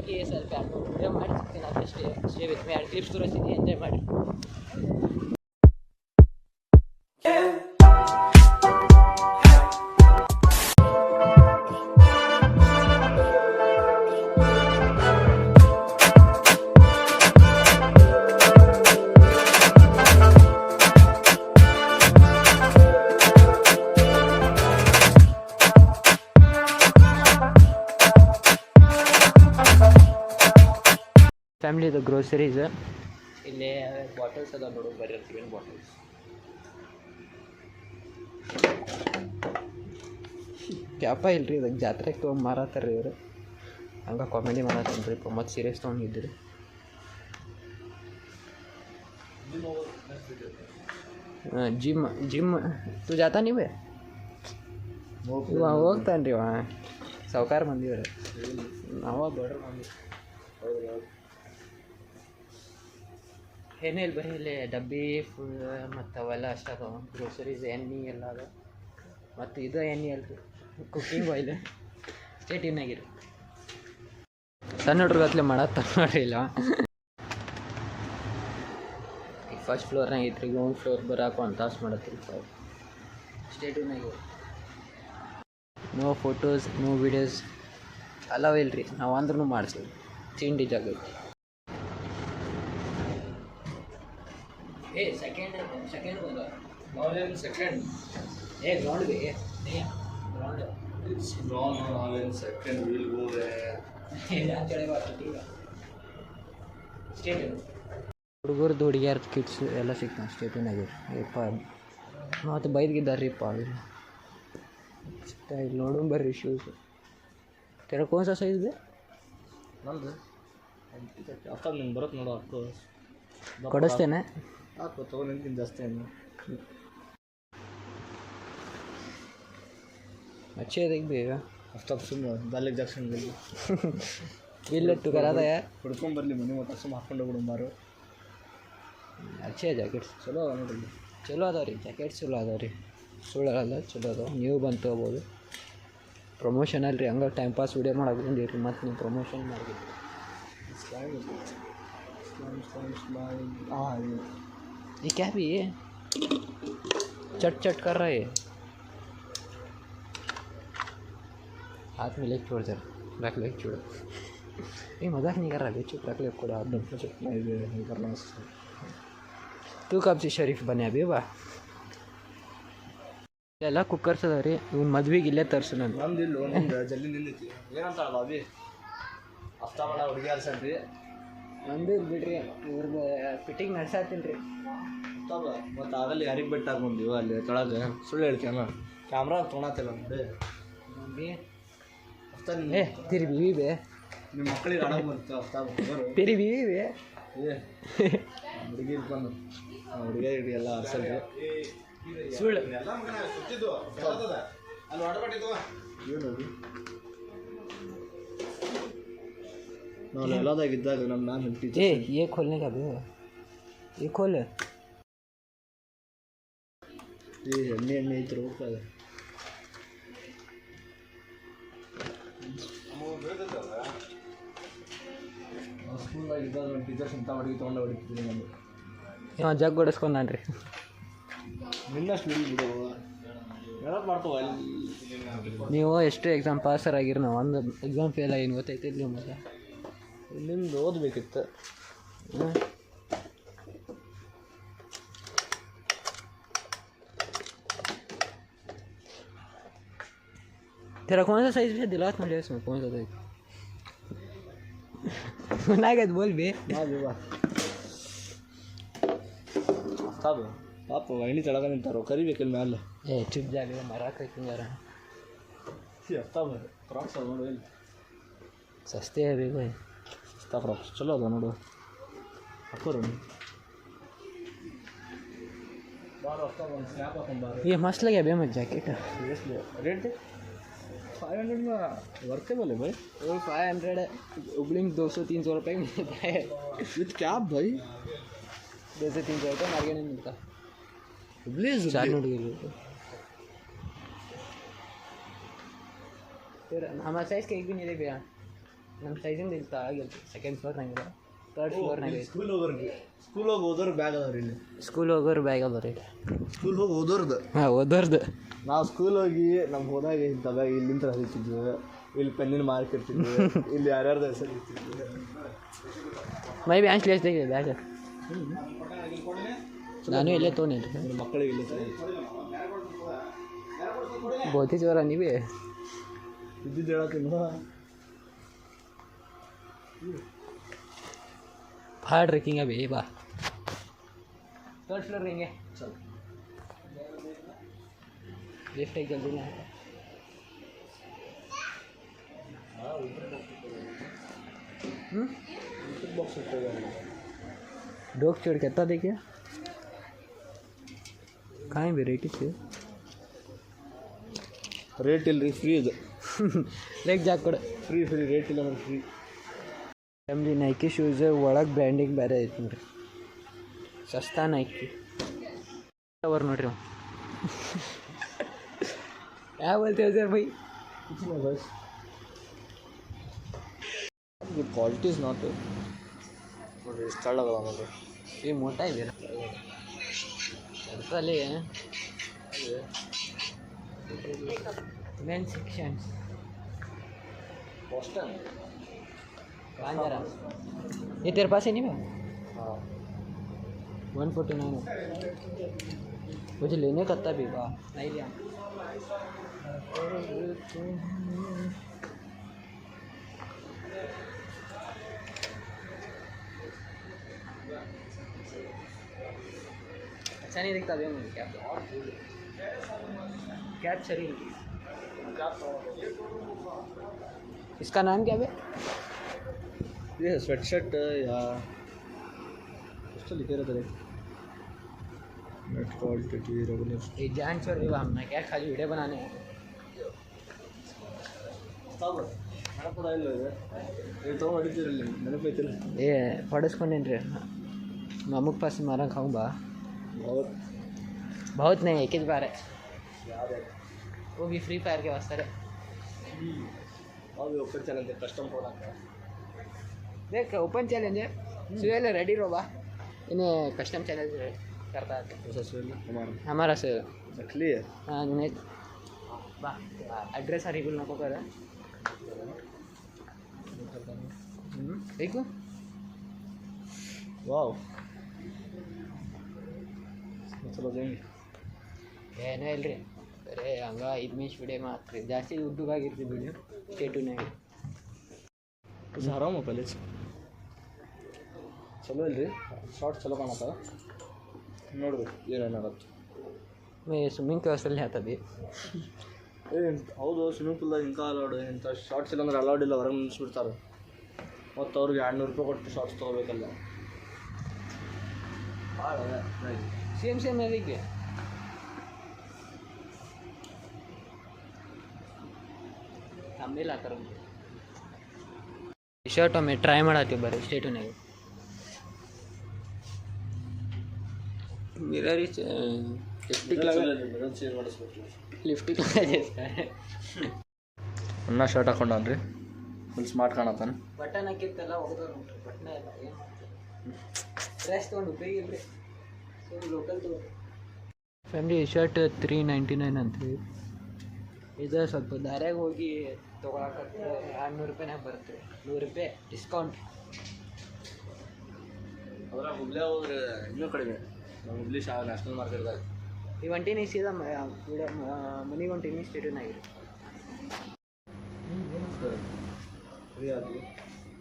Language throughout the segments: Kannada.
ಹೋಗಿ ಸ್ವಲ್ಪ ವಿಡಿಯೋ ಮಾಡಿ ಸಿಗ್ತೀನಿ. ಅದಷ್ಟೇ ಸ್ಟೇ ವಿತ್ ಮೀ. 2 ಕ್ಲಿಪ್ಸ್ ತೋರಿಸ್ತೀನಿ, ಎಂಜಾಯ್ ಮಾಡಿ. ಫ್ಯಾಮಿಲಿದು ಗ್ರೋಸರೀಸ್ ಇಲ್ಲಿ ಬಾಟಲ್ಸ್ ಅದ ನೋಡು, ಬರೀ ಬಾಟಲ್ಸ್. ಕ್ಯಾಪ ಇಲ್ರಿ, ಇದಕ್ಕೆ ಜಾತ್ರೆಗೆ ತೊಗೊಂಡು ಮಾರತ್ತಾರ ಇವರು. ಹಂಗೆ ಕಾಮಿಡಿ ಮಾಡತ್ತೇನ್ರಿ, ಮತ್ತು ಸೀರಿಯಸ್ ತೊಗೊಂಡಿದ್ರಿ. ಜಿಮ್ ತು ಜಾತ ನೀವೇ ಹೋಗ್ತಾನೆ ರೀ. ಸಾವುಕಾರ ಮಂದಿವ್ರಿ, ನಾವ ದೊಡ್ಡ ಮಂದಿ. ಏನೇ ಇಲ್ಲ, ಬರೀ ಇಲ್ಲಿ ಡಬ್ಬಿ ಫುಲ್ ಮತ್ತು ಅವೆಲ್ಲ ಅಷ್ಟು ಅದಾವ. ಗ್ರೋಸರೀಸ್, ಎಣ್ಣೆ ಎಲ್ಲ ಅದ. ಮತ್ತು ಇದು ಎಣ್ಣೆ ಅಲ್ರಿ, ಕುಕ್ಕಿಂಗ್ ಆಯಿಲ್. ಸ್ಟೇಟ್ ಇನ್ನಾಗಿರಿ. ಸಣ್ಣ ಹುಡುಗತ್ಲೆ ಮಾಡತ್ತ ನೋಡ್ರಿ ಇಲ್ಲ. ಈಗ ಫಸ್ಟ್ ಫ್ಲೋರ್ನಾಗ ಐತ್ರಿ, ಗ್ರೌಂಡ್ ಫ್ಲೋರ್ ಬರಾಕು ಒಂದು ತಾಸು ಮಾಡತ್ರಿ. ಸ್ಟೇಟ್ ಇನ್ನಾಗಿರಿ. No photos, no videos allow ಇಲ್ರಿ. ನಾವು ಅಂದ್ರೂ ಮಾಡ್ತೀವಿ, ತಿಂಡಿ ಜಾಗ ಐತಿ. सेकंड बोलो नॉलेज सेकंड ग्राउंड भी ground it's ground knowledge second will go है ना चलेगा ठीक है स्टेट ಹುಡುಗರದು ಹುಡುಗಿಯರ್ದು ಕಿಡ್ಸ್ ಎಲ್ಲ ಸಿಗ್ತಾವೆ ಸ್ಟೇಟಿನಾಗೆ. ಯಪ್ಪ ಮತ್ತು ಬೈದ್ಗಿದ್ದಾರ್ರಿಪ್ಪ. ಸ್ಟೈಲ್ ನೋಡು ಬರ್ರಿ ಶೂಸ್. तेरा कौन सा साइज है? ನಂದು ಅಪ್ಪ ನಿಂಗೆ ಬರುತ್ತೆ ನೋಡು. ಅಪ್ಪ ಕೊಡಿಸ್ತೇನೆ. आपको तो नहीं दस्ते हैं अच्छे देख भी है. अब सुनो दालिक जंक्शन गली बिल टू करा था यार. ಹುಡ್ಕೊಂಡ್ ಬರಲಿ ಮನೆ ಮತ್ತೆ ಸುಮ್ಮ ಹಾಕೊಂಡು ಹೋಗೋಣ ಬಾರು. अच्छे ಜಾಕೆಟ್ಸ್ ಚಲೋ ಅದ ನೋಡಿ. ಚಲೋ ಅದಾವ ರೀ ಜಾಕೆಟ್ಸ್, ಚಲೋ ಅದಾವ ರೀ. ಸುಳ್ಳಲ್ಲ, ಚಲೋ ಅದಾವ. ನೀವು ಬಂದು ತೊಗೋಬೋದು. ಪ್ರಮೋಷನ್ ಅಲ್ರಿ, ಹಂಗೆ ಟೈಮ್ ಪಾಸ್ ವಿಡಿಯೋ ಮಾಡಕ್ಕೆ ಬಂದಿರಿ. ಮತ್ತು ನೀವು ಪ್ರಮೋಷನ್ ಮಾಡಿದ್ರಿ. ये क्या भी है? चट चट कर रहा है. हाथ में लेके छोड़ जरा, रख ले छोड़. ये मजाक नहीं कर रहा, ले चुप रख ले को हाथ में चुप नहीं करना. तू कब से शरीफ बने अभी बा? ಎಲ್ಲ ಕುಕ್ಕರ್ಸ್ ಅದ ರೀ. ಇವ್ನು ಮದ್ವೆಗೆ ಇಲ್ಲೇ ತರ್ಸು. ನಮ್ದಿಲ್ಲ, ನಿಮ್ದು ಜಲ್ದಿ ನಿಂದೈತಿ. ಏನಂತಾಳ ಬಾಬಿ ಅಷ್ಟಾವಳ ಹುಡುಗಿ ಅಲ್ಸನ್ರಿ. ನಂದು ಬಿಡ್ರಿ, ಇವ್ರದ್ದು ಫಿಟ್ಟಿಂಗ್ ನಡ್ಸಾತೀನಿ ರೀ. ಮತ್ತು ಆಗಲ್ಲಿ ಯಾರಿಗೆ ಬೆಟ್ಟ ಹಾಕೊಂಡಿವ ಅಲ್ಲಿ ತೊಳಗೆ. ಸುಳ್ಳು ಹೇಳ್ತೀಯಲ್ಲ, ಕ್ಯಾಮ್ರಾ ತೊಗೊಳತ್ತಿಲ್ಲ ನೋಡಿ. ತಿರಿ ಬಿವಿ ಬೇ, ನಿಮ್ಮ ಮಕ್ಕಳಿಗೆ ಆಡೋಕೆ ಬರುತ್ತೆ. ತಿರಿ ಬಿವಿ ಬೇ ಹುಡುಗಿ ಬಂದು ಹುಡುಗಿ ಎಲ್ಲ ಅರ್ಸಲ್ರಿ. ಸುಳ್ಳು ನಾವು ಎಲ್ಲದಾಗಿದ್ದಾಗ ನಮ್ಮ ನಾನು ಟೀಚರ್ ये खोलने का भी है, ये खोल. ये ಎಣ್ಣೆ ಐತ್ರಿ ಹೋಗ್ತದೆ. ಸ್ಕೂಲ್ದಾಗಿದ್ದಾಗ ನಮ್ಮ ಟೀಚರ್ಸ್ ಇಂಥ ಅಡುಗೆ ತೊಗೊಂಡು ಹೊಡಿತಿದ್ವಿ. ನಮಗೆ ಇವ ಜಗ್ ಹೊಡಿಸ್ಕೊಂಡ್ರಿ. ನಿನ್ನಷ್ಟು ಬಿಡು ಹೇಳೋದು ಮಾಡ್ತಾವ. ನೀವು ಎಷ್ಟು ಎಕ್ಸಾಮ್ ಪಾಸರ್ ಆಗಿರಿ, ನಾವು ಒಂದು ಎಕ್ಸಾಮ್ ಫೇಲ್ ಆಗಿನ ಗೊತ್ತೈತಿ ನೀವು. ಮತ್ತೆ ನಿಮ್ದು ಓದಬೇಕಿತ್ತು. तेरा कौन सा साइज है? दिलात मुझे इसमें कौन सा साइज बनाएगा तो बोल बे. तब ಪಾಪ ವೈನಿ ತಳಗ ನಿಂತಾರೋ ಕರಿಬೇಕಿಲ್ಲ ಮ್ಯಾಲೆ. ಚುಪ್ ಜಾಗ ಮರಾಕ ಹಿಂಗಾರ ಅರ್ಥ ಬರ ಫ್ರಾಕ್ಸ್ ಅದ ನೋಡು. ಇಲ್ಲಿ ಸಸ್ತೆ ಬೇಕು ಸಸ್ತಾ ಫ್ರಾಕ್ಸ್ ಚಲೋ ಅದ ನೋಡು. ಹಾಕೋರು ये मस्त लगे अभी मत जैकेट. रेट 500 में वर्तेबल है भाई. वो 500 उबलिंग 200-300 रुपये में मिलता है विथ कैप भाई. 200-300 रुपये मार्केट में मिलता. चार नोट के लिए फिर हमारा साइज़ का एक भी नहीं दे भैया. ನಮ್ಮ ಸೈಜಿಂದ ಇಲ್ಲಿ ಆಗಿತ್ತು ಸೆಕೆಂಡ್ ಫ್ಲೋರ್ನಾಗ ಥರ್ಡ್ ಫ್ಲೋರ್ನಾಗ ಸ್ಕೂಲ್ ಹೋಗಿ ಹೋದೋರು ಬ್ಯಾಗ್ ಅದಾವ್ರಿ ಇಲ್ಲಿ. ಸ್ಕೂಲ್ ಹೋಗೋರು ಬ್ಯಾಗ್ ಅದಾವ್ರಿ ಸ್ಕೂಲ್ ಹೋಗಿ ಓದೋರ್ದು. ಹಾಂ ಓದೋರ್ದು. ನಾವು ಸ್ಕೂಲ್ ಹೋಗಿ ನಮ್ಮ ಹೋದಾಗ ಇಂಥ ಬ್ಯಾಗ್ ಇಲ್ಲಿಂದ ಹರಿತಿದ್ವಿ, ಇಲ್ಲಿ ಪೆನ್ನಿನ ಮಾರ್ಕ್ ಇರ್ತಿದ್ವಿ, ಇಲ್ಲಿ ಯಾರ್ಯಾರ್ದು ಹೆಸರು ಇರ್ತಿದ್ವಿ. ಮೈ ಬಿ ಆನ್ಸ್ಲಿ ಎಷ್ಟಾಗಿದೆ ಬ್ಯಾಗ್? ನಾನು ಇಲ್ಲೇ ತೊಗೊಂಡಿದ್ದೆ ಮಕ್ಕಳಿಗೆ ಇಲ್ಲಿ ಬೋತಿ ಜೋರ ನೀವೇ ಇದ್ದಿದ್ದು ಹೇಳತ್ತೀನಿ. फाड़ रखेंगे अभी बा थर्ड फ्लोर रहेंगे चल लिफ्ट एक जल्दी ना बॉक्स डॉग चढ़ कहता देखिए कहाँ वेराइटी से ರೇಟ್ ಇಲ್ಲರಿ, ಫ್ರೀ ಇದು. ಲೆಗ್ ಜಾಕ್ ಕೊಡು. ಫ್ರೀ ರೇಟ್ ಇಲ್ಲ ಅಂದ್ರೆ ಫ್ರೀ. ಫ್ಯಾಮ್ಲಿ ನೈಕಿ ಶೂಸ್ ಒಳಗೆ ಬ್ರ್ಯಾಂಡಿಂಗ್ ಬೇರೆ ಐತೆ ನೋಡ್ರಿ, ಸಸ್ತಾ ನೈಕಿ ಅವ್ರು ನೋಡ್ರಿ. ಯಾವ बोलते हो सर भाई? बस गुड क्वालिटी इज नॉट ನೋಡ್ರಿ ಸ್ಟಾರ್ಟ್ ಆಗಲ್ಲ ನೋಡ್ರಿ. ಈ ಮೋಟಾ ಇದೆ ಅರ್ಥಲ್ಲಿ मेन सेक्शन बॉस्टन कहाँ जा रहा? ये तेरे पास है नहीं मैं? हाँ 149 मुझे लेने का था भी वाह नहीं लिया. अच्छा नहीं दिखता भी मुझे क्या कैप शरीर. इसका नाम क्या है? ये स्वेट शर्ट या कुछ तो लिखे रहते हैं नेट क्वालिटी रेगुलर. ये जान छोड़ रही हमने क्या खाली वीडियो बनाने हैं. ಕೂಡ ಇಲ್ಲ ಇದೆ ತೊಗೊಂಡಿದ್ದೀರಲ್ಲಿ ನೆನಪೈತಿಲ್ಲ. ಏ ಪಡಿಸ್ಕೊಂಡೇನ್ರಿ अमुक पास मारा खाऊं बा बहुत नहीं एक ही बार है वो भी फ्री फायर के वास्ते है. अभी ओपन चैलेंज है कस्टम प्रोडक्ट है. देख ओपन चैलेंज है सुहेल रेडी रो बा इन्हें कस्टम चैलेंज करता है हमारा से नकली है. हाँ नहीं बा एड्रेस हरी बोलना को कर देखो वाओ चलो जाएंगे. ಏನೂ ಇಲ್ಲ ರೀ ಬರೇ ಹಂಗೆ 5 ನಿಮಿಷ ವಿಡಿಯೋ ಮಾತ್ರ ಜಾಸ್ತಿ ಉದ್ದವಾಗಿರ್ತೀವಿ ವಿಡಿಯೋ ಸ್ಟೇಟುನಾಗ ಆರಾಮ ಕಾಲೇಜ್ ಚಲೋ ಇಲ್ರಿ ಶಾರ್ಟ್ ಚಲೋ ಕಾಣತ್ತ ನೋಡ್ಬೇಕು ಏನೇನಾಗತ್ತೆ. ಮೇ ಸ್ವಿಮ್ಮಿಂಗ್ ಕ್ಲಾಸಲ್ಲಿ ಹೇಳ್ತದೆ ಹೌದು ಸ್ವಿಮ್ಮಿಂಗ್ ಪೂಲ್ದಾಗ ಇಂಕ ಅಲೌಡ್ ಇಂಥ ಶಾರ್ಟ್ಸ್ ಇಲ್ಲ ಅಂದ್ರೆ ಅಲೌಡ್ ಇಲ್ಲ ಹೊರಗೆ ನಿಲ್ಲಿಸ್ಬಿಡ್ತಾರೆ ಮತ್ತು ಅವ್ರಿಗೆ 200 ರೂಪಾಯಿ ಕೊಟ್ಟು ಶಾರ್ಟ್ಸ್ ತೊಗೋಬೇಕಲ್ಲ ಭಾಳ ಸೇಮ್ ಅದಕ್ಕೆ ಆಮೇಲೆ ಆ ಥರ ಶರ್ಟ್ ಒಮ್ಮೆ ಟ್ರೈ ಮಾಡತ್ತೀವಿ ಬರ್ರಿ ಸ್ಟೇಟುನಾಗ ಮಿರರ್ ಲಿಫ್ಟಿಕ್ ಅನ್ನ ಶರ್ಟ್ ಹಾಕೊಂಡನ್ರಿ ಫುಲ್ ಸ್ಮಾರ್ಟ್ ಕಾಣತ್ತಾನ. ಬಟನ್ ಹಾಕಿತ್ತಲ್ಲ ಹೋಗೋದು ನೋಡ್ರಿ ಬಟನ್ ಎಲ್ಲ ಏನು ಡ್ರೆಸ್ ತೊಗೊಂಡು ಉಪಯೋಗ ಇಲ್ರಿ ಸೊ ಲೋಕಲ್ ತೊಗೊಂಡು ಫ್ಯಾಮ್ಲಿ ಶರ್ಟ್ 399 ಅಂತ್ರಿ. ಇದು ಸ್ವಲ್ಪ ದಾರ್ಯಾಗ ಹೋಗಿ ತೊಗೊಳಕ್ಕೆ 200 ರೂಪಾಯಿನಾಗ ಬರುತ್ತೆ 100 ರೂಪಾಯಿ ಡಿಸ್ಕೌಂಟ್. ಅದ್ರಾಗ ಹುಬ್ಳಿ ಹೋದ್ರೆ ಇನ್ನೂ ಕಡಿಮೆ. ನಮ್ಮ ಹುಬ್ಳಿ ನ್ಯಾಷನಲ್ ಮಾರ್ಕೆಟ್ದಾಗ ಈ ಒಂಟಿನಿ ಸೀದಾ ಮನೆಗೆ ಹೊಂಟೀನಿ ಸ್ಟೇಟುನಾಗಿರಿ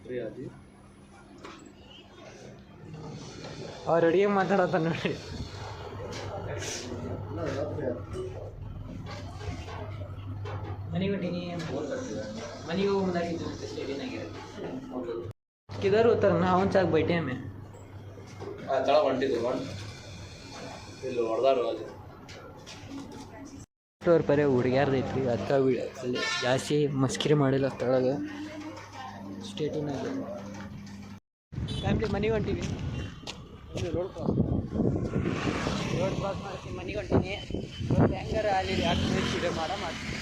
ಫ್ರೀ ಆದಿ ಅವ್ರು ಅಡುಗೆ ಮಾತಾಡತ್ತ ನೋಡ್ರಿ. ಮನೆಗೆ ಹೊಂಟೀನಿ ಮನೆಗೆ ಹೋಗಿ ಮುಂದಾಗಿದ್ದು ಸ್ಟೇಟುನಾಗಿರಿ किधर उतर ना हम चाक बैठे हमें ತಳ ಹೊಂಟಿದ್ದು ಇಲ್ಲಿ ಹೊಡೆದಾರು ಅದು ಫ್ಲೋರ್ ಪರೇ ಹುಡುಗ್ಯಾರ್ದೈತ್ರಿ ಅದಕ್ಕೆ ಅಲ್ಲಿ ಜಾಸ್ತಿ ಮಸ್ಕಿರಿ ಮಾಡಿಲ್ಲ ಸ್ಥಳಗೆ ಸ್ಟೇಟುನಾಗ ಫ್ಯಾಮ್ಲಿ ಮನೆಗೆ ಹೊಂಟೀವಿ ರೋಡ್ ಕ್ರಾಸ್ ಮಾಡ್ತೀನಿ ಮನೆಗೆ ಹೊಂಟೀನಿ ಹೆಂಗಾರ ಅಲ್ಲಿ 2 ನಿಮಿಷ ವಿಡಿಯೋ ಮಾಡ್ತೀನಿ.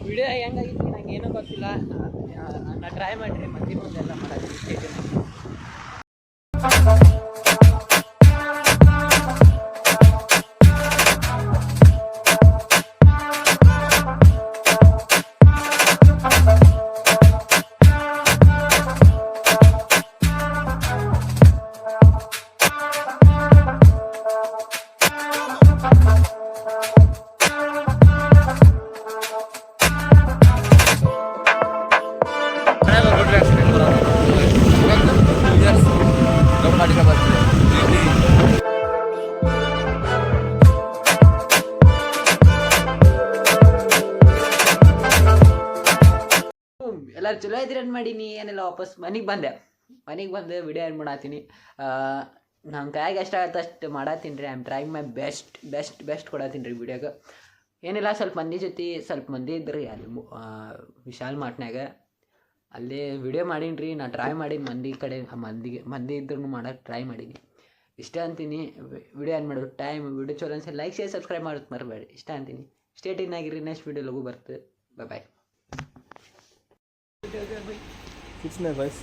ವಿಡಿಯೋ ಹೆಂಗಾಗಿತ್ತು ನಂಗೆ ಏನೂ ಗೊತ್ತಿಲ್ಲ. ನಾ ಟ್ರೈ ಮಾಡಿರಿ ಮಂದಿ ಮುಂದೆಲ್ಲ ಮಾಡೋದು. ಎಲ್ಲರೂ ಚಲೋ ಇದ್ರಿ ಅಂತ ಮಾಡೀನಿ. ಏನೆಲ್ಲ ವಾಪಸ್ ಮನೆಗೆ ಬಂದೆ ವಿಡಿಯೋ ಏನು ಮಾಡತ್ತೀನಿ. ನಂಗೆ ಕೈಯಾಗೆ ಎಷ್ಟಾಗತ್ತೆ ಅಷ್ಟು ಮಾಡತ್ತೀನಿ ರೀ. I am trying my best ಕೊಡತ್ತೀನಿ ರೀ ವಿಡಿಯೋಗೆ. ಏನಿಲ್ಲ, ಸ್ವಲ್ಪ ಮಂದಿ ಇದ್ರಿ ಅಲ್ಲಿ ವಿಶಾಲ್ ಮಾರ್ಟ್ನಾಗ. ಅಲ್ಲೇ ವಿಡಿಯೋ ಮಾಡೀನಿ ರೀ. ನಾನು ಟ್ರೈ ಮಾಡೀನಿ ಮಂದಿ ಇದ್ರೂ ಮಾಡೋಕ್ಕೆ ಟ್ರೈ ಮಾಡೀನಿ. ಇಷ್ಟ ಅಂತೀನಿ. ವಿಡಿಯೋ ಏನು ಮಾಡೋದು ವಿಡಿಯೋ ಚಲೋ ಅನ್ಸೆ ಲೈಕ್ ಶೇರ್ ಸಬ್ಸ್ಕ್ರೈಬ್ ಮಾಡೋದು ಮರಬೇಡಿ. ಇಷ್ಟ ಅಂತೀನಿ. ಸ್ಟೇಟ್ ಆಗಿರಿ. ನೆಕ್ಸ್ಟ್ ವಿಡಿಯೋ ಲಗು ಬರ್ತದೆ. ಬಾಯ್. किसने बस